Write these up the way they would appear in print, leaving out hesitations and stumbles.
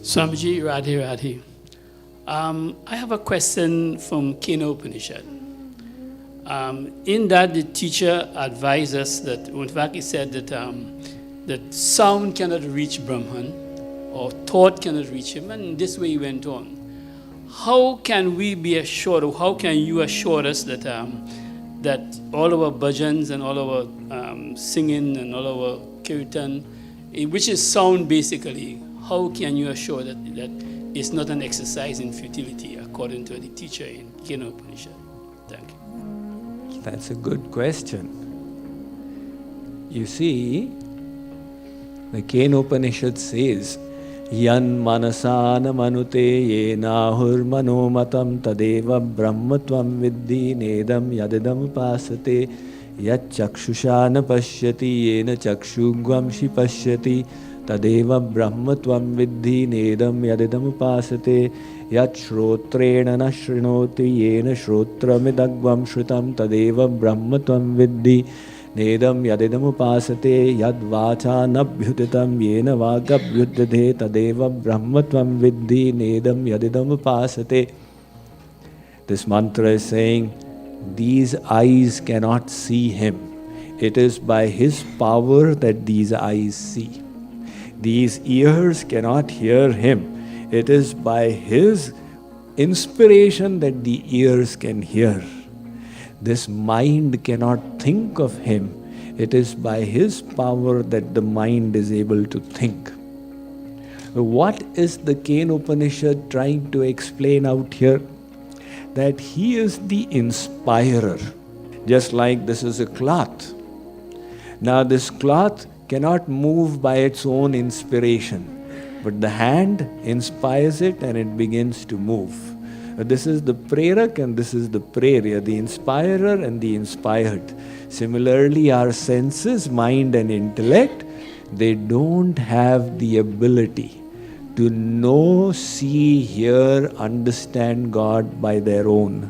Swamiji, Radhe Radhe. I have a question from Kena Upanishad. In that, the teacher advised us that, in fact, he said that that sound cannot reach Brahman, or thought cannot reach him, and this way he went on. How can we be assured, or how can you assure us that that all our bhajans and all our singing and all our kirtan, which is sound basically, how can you assure that it's not an exercise in futility according to the teacher in Kena Upanishad? Thank you. That's a good question. You see, the Kena Upanishad says, Yan manasana manute yenahur manomatam tadeva brahmatvam viddhi nedam yadidam upasate yat chakshushana pashyati yena chakshugvamshi pashyati tadeva brahmatvam viddhi nedam yadidam upasate yat shrotrena na shrinoti yena shrotramidagvam shrutam tadeva brahmatvam viddhi nedam yadidam upasate yad vacha nabhyutitam yena vagabhyutyate tadeva brahmatvam viddhi nedam yadidam upasate. This mantra is saying, these eyes cannot see him. It is by his power that these eyes see. These ears cannot hear him. It is by his inspiration that the ears can hear. This mind cannot think of him. It is by his power that the mind is able to think. What is the Kena Upanishad trying to explain out here? That he is the inspirer. Just like this is a cloth. Now this cloth cannot move by its own inspiration, but the hand inspires it and it begins to move. This is the prerak and this is the prerya, the inspirer and the inspired. Similarly, our senses, mind and intellect, they don't have the ability to know, see, hear, understand God by their own.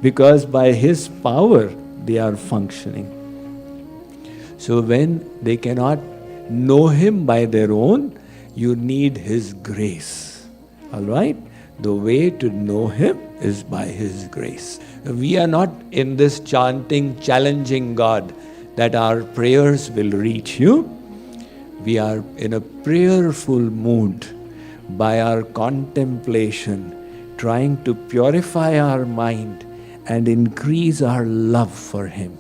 Because by His power, they are functioning. So when they cannot know Him by their own, you need His grace. Alright? The way to know Him is by His grace. We are not in this chanting, challenging God that our prayers will reach you. We are in a prayerful mood by our contemplation, trying to purify our mind and increase our love for Him.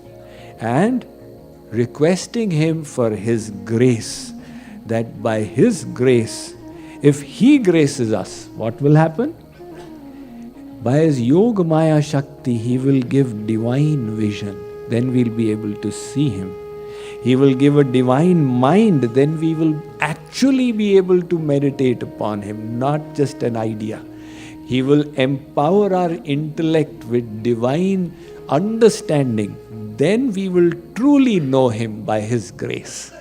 And requesting Him for His grace, that by His grace, if He graces us, what will happen? By His Yoga Maya Shakti, He will give divine vision. Then we'll be able to see Him. He will give a divine mind. Then we will actually be able to meditate upon Him, not just an idea. He will empower our intellect with divine understanding. Then we will truly know Him by His grace.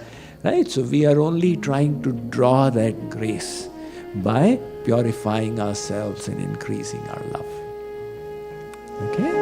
Right? So we are only trying to draw that grace by purifying ourselves and increasing our love. Okay?